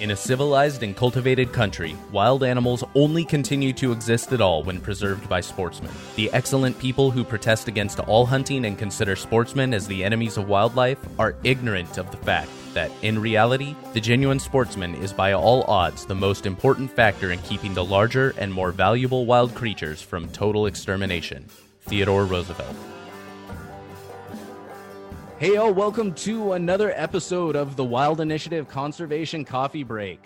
In a civilized and cultivated country, wild animals only continue to exist at all when preserved by sportsmen. The excellent people who protest against all hunting and consider sportsmen as the enemies of wildlife are ignorant of the fact that, in reality, the genuine sportsman is by all odds the most important factor in keeping the larger and more valuable wild creatures from total extermination. Theodore Roosevelt. Hey, welcome to another episode of the Wild Initiative Conservation Coffee Break.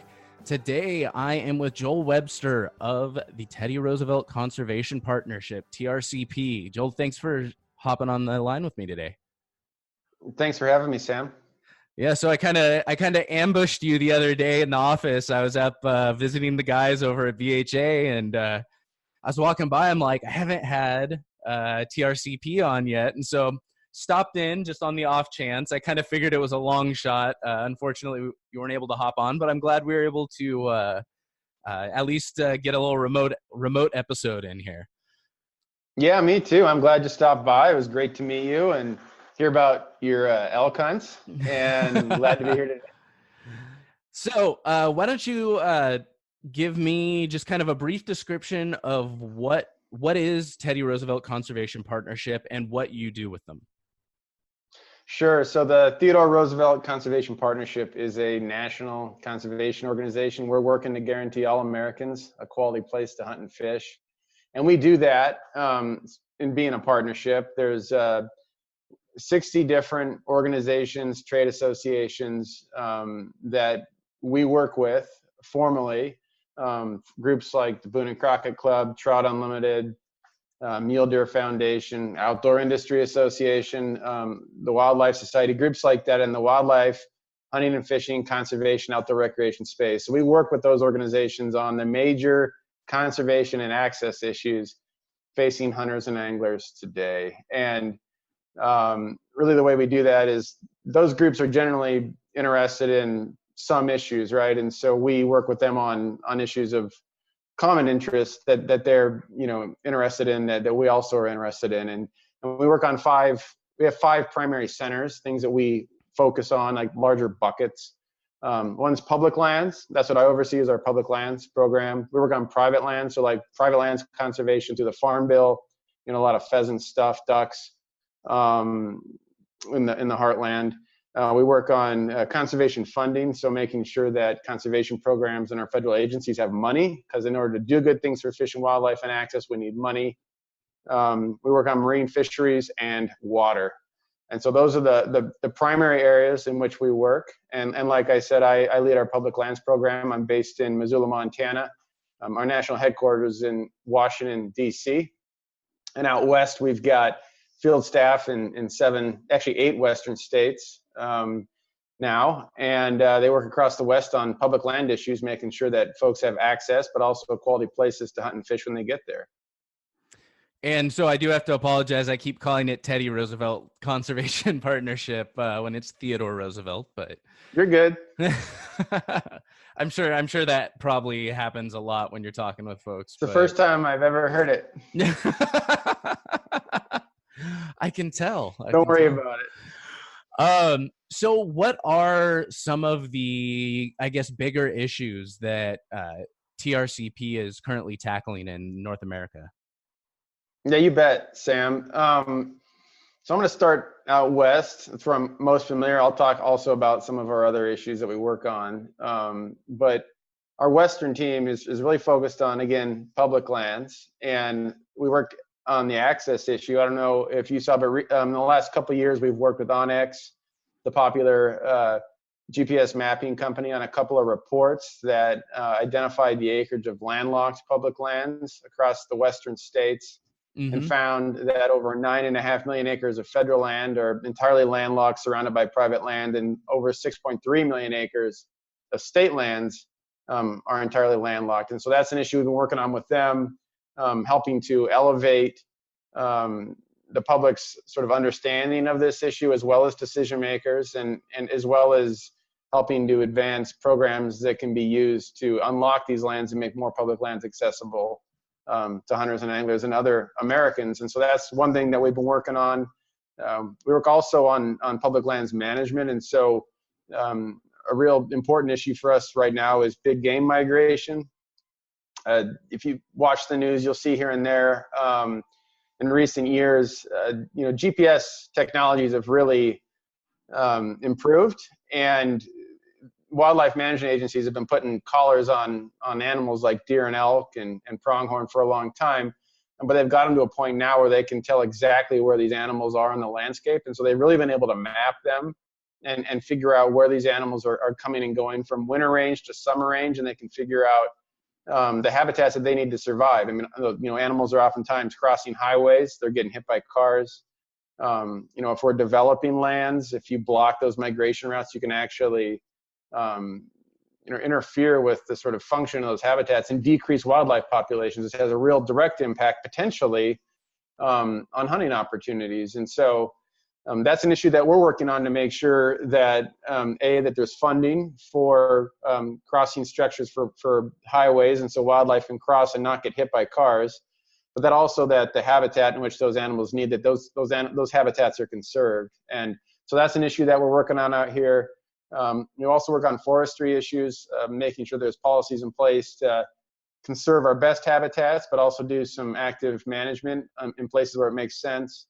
Today, I am with Joel Webster of the Teddy Roosevelt Conservation Partnership, TRCP. Joel, thanks for hopping on the line with me today. Thanks for having me, Sam. Yeah, so I kind of ambushed you the other day in the office. I was up visiting the guys over at BHA, and I was walking by. I'm like, I haven't had TRCP on yet, and so stopped in just on the off chance. I kind of figured it was a long shot. Unfortunately, you weren't able to hop on, but I'm glad we were able to at least get a little remote episode in here. Yeah, me too. I'm glad you stopped by. It was great to meet you and hear about your elk hunts, and glad to be here today. So why don't you give me just kind of a brief description of what is Teddy Roosevelt Conservation Partnership and what you do with them? Sure. So the Theodore Roosevelt Conservation Partnership is a national conservation organization. We're working to guarantee all Americans a quality place to hunt and fish. And we do that in being a partnership. There's 60 different organizations, trade associations that we work with formally. Groups like the Boone and Crockett Club, Trout Unlimited, Mule Deer Foundation, Outdoor Industry Association, the Wildlife Society, groups like that in the wildlife, hunting and fishing, conservation, outdoor recreation space. So we work with those organizations on the major conservation and access issues facing hunters and anglers today. And really the way we do that is those groups are generally interested in some issues, right? And so we work with them on issues of common interest that they're interested in, that we also are interested in, and we work on we have five primary centers, things that we focus on, like larger buckets. One's public lands. That's what I oversee, is our public lands program. We work on private lands, so like private lands conservation through the Farm Bill, a lot of pheasant stuff, ducks in the heartland. We work on conservation funding, so making sure that conservation programs and our federal agencies have money, because in order to do good things for fish and wildlife and access, we need money. We work on marine fisheries and water. And so those are the primary areas in which we work. And like I said, I lead our public lands program. I'm based in Missoula, Montana. Our national headquarters is in Washington, D.C. And out west, we've got field staff in 8 Western states now, and they work across the West on public land issues, making sure that folks have access, but also quality places to hunt and fish when they get there. And so I do have to apologize. I keep calling it Teddy Roosevelt Conservation Partnership when it's Theodore Roosevelt, but you're good. I'm sure that probably happens a lot when you're talking with folks. It's the first time I've ever heard it. I can tell. Don't worry about it. So what are some of the, I guess, bigger issues that TRCP is currently tackling in North America? Yeah, you bet, Sam. So I'm going to start out west. That's where I'm most familiar. I'll talk also about some of our other issues that we work on. But our Western team is really focused on, again, public lands. And we work on the access issue. I don't know if you saw, but in the last couple of years, we've worked with Onyx, the popular GPS mapping company, on a couple of reports that identified the acreage of landlocked public lands across the Western states, and found that over 9.5 million acres of federal land are entirely landlocked, surrounded by private land, and over 6.3 million acres of state lands are entirely landlocked. And so that's an issue we've been working on with them, helping to elevate the public's sort of understanding of this issue, as well as decision makers, and as well as helping to advance programs that can be used to unlock these lands and make more public lands accessible to hunters and anglers and other Americans. And so that's one thing that we've been working on. We work also on public lands management. And so a real important issue for us right now is big game migration. If you watch the news, you'll see here and there in recent years, GPS technologies have really improved, and wildlife management agencies have been putting collars on animals like deer and elk and pronghorn for a long time, but they've gotten to a point now where they can tell exactly where these animals are in the landscape, and so they've really been able to map them and figure out where these animals are coming and going from winter range to summer range, and they can figure out the habitats that they need to survive. I mean, animals are oftentimes crossing highways, they're getting hit by cars. If we're developing lands, if you block those migration routes, you can actually interfere with the sort of function of those habitats and decrease wildlife populations. This has a real direct impact potentially on hunting opportunities. And so that's an issue that we're working on to make sure that that there's funding for crossing structures for highways, and so wildlife can cross and not get hit by cars, but that also that the habitat in which those animals need, that those habitats are conserved. And so that's an issue that we're working on out here. We also work on forestry issues, making sure there's policies in place to conserve our best habitats, but also do some active management in places where it makes sense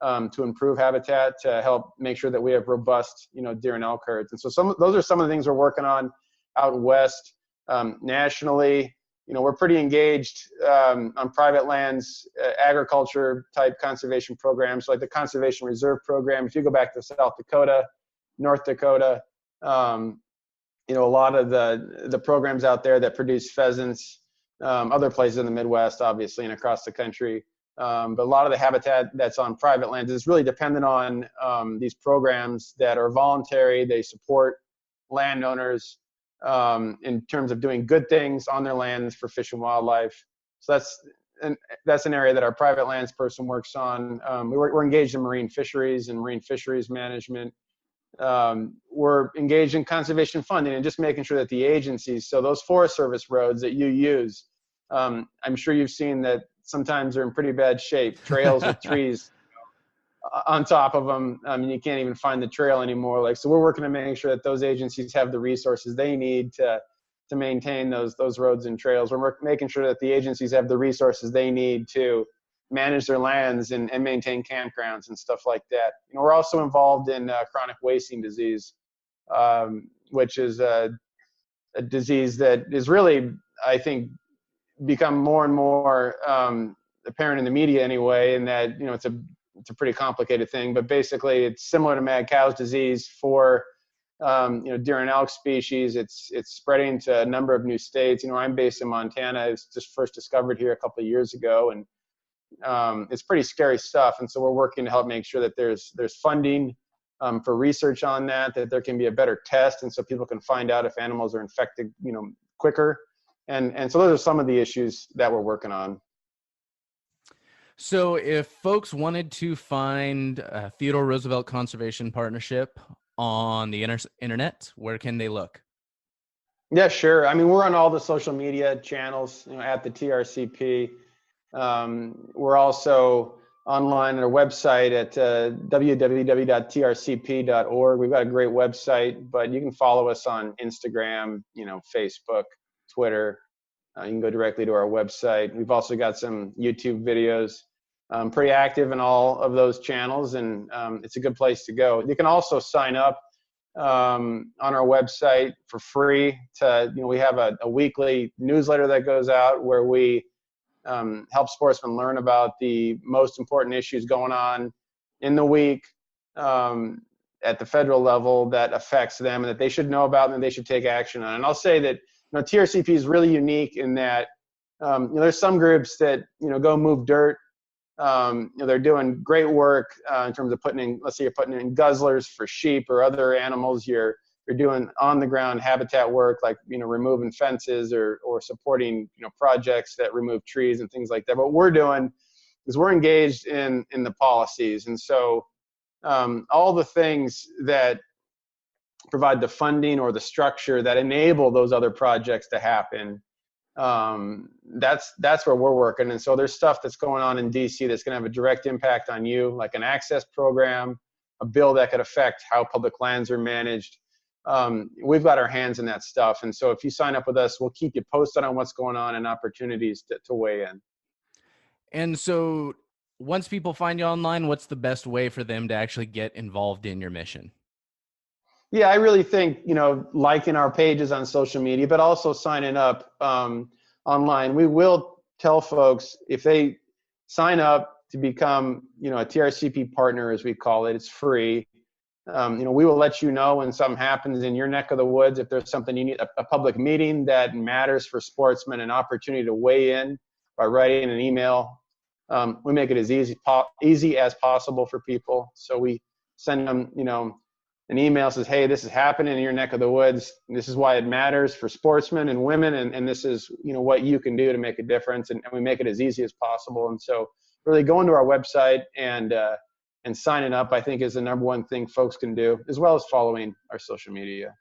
to improve habitat, to help make sure that we have robust, deer and elk herds. And so those are some of the things we're working on out west. Nationally, we're pretty engaged on private lands, agriculture type conservation programs, like the Conservation Reserve Program. If you go back to South Dakota, North Dakota, a lot of the programs out there that produce pheasants, other places in the Midwest, obviously, and across the country. But a lot of the habitat that's on private lands is really dependent on these programs that are voluntary. They support landowners in terms of doing good things on their lands for fish and wildlife. So that's an area that our private lands person works on. We're engaged in marine fisheries and marine fisheries management. We're engaged in conservation funding and just making sure that the agencies, so those Forest Service roads that you use, I'm sure you've seen that sometimes they're in pretty bad shape, trails with trees on top of them. You can't even find the trail anymore. So we're working to make sure that those agencies have the resources they need to maintain those roads and trails. We're making sure that the agencies have the resources they need to manage their lands and maintain campgrounds and stuff like that. We're also involved in chronic wasting disease, which is a disease that is really, I think, become more and more apparent in the media anyway, and that it's a pretty complicated thing, but basically it's similar to mad cow's disease for deer and elk species. It's spreading to a number of new states. I'm based in Montana. It's just first discovered here a couple of years ago, and it's pretty scary stuff. And so we're working to help make sure that there's funding for research on that there can be a better test, and so people can find out if animals are infected quicker. And so those are some of the issues that we're working on. So if folks wanted to find Theodore Roosevelt Conservation Partnership on the internet, where can they look? Yeah, sure. We're on all the social media channels, at the TRCP. We're also online at our website at www.trcp.org. We've got a great website, but you can follow us on Instagram, Facebook, Twitter. You can go directly to our website. We've also got some YouTube videos. Pretty active in all of those channels, and it's a good place to go. You can also sign up on our website for free. We have a weekly newsletter that goes out where we help sportsmen learn about the most important issues going on in the week at the federal level that affects them and that they should know about and that they should take action on. And I'll say that TRCP is really unique in that there's some groups that go move dirt. They're doing great work in terms of let's say you're putting in guzzlers for sheep or other animals. You're doing on the ground habitat work, like removing fences or supporting projects that remove trees and things like that. What we're doing is we're engaged in the policies, and so all the things that provide the funding or the structure that enable those other projects to happen. That's where we're working. And so there's stuff that's going on in DC that's going to have a direct impact on you, like an access program, a bill that could affect how public lands are managed. we've got our hands in that stuff. And so if you sign up with us, we'll keep you posted on what's going on and opportunities to weigh in. And so once people find you online, what's the best way for them to actually get involved in your mission? Yeah, I really think, liking our pages on social media, but also signing up online. We will tell folks if they sign up to become, a TRCP partner, as we call it, it's free. We will let you know when something happens in your neck of the woods. If there's something you need, a public meeting that matters for sportsmen, an opportunity to weigh in by writing an email. We make it as easy as possible for people. So we send them, an email says, hey, this is happening in your neck of the woods. This is why it matters for sportsmen and women. And this is, what you can do to make a difference. And we make it as easy as possible. And so really going to our website and signing up, I think, is the number one thing folks can do, as well as following our social media.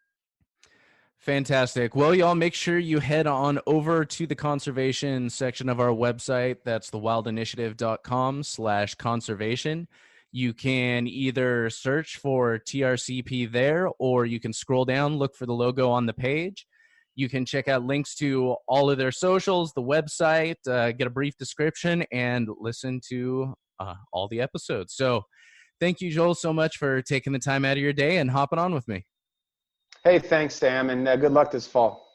Fantastic. Well, y'all make sure you head on over to the conservation section of our website. That's thewildinitiative.com/conservation. You can either search for TRCP there, or you can scroll down, look for the logo on the page. You can check out links to all of their socials, the website, get a brief description, and listen to all the episodes. So thank you, Joel, so much for taking the time out of your day and hopping on with me. Hey, thanks, Sam, and good luck this fall.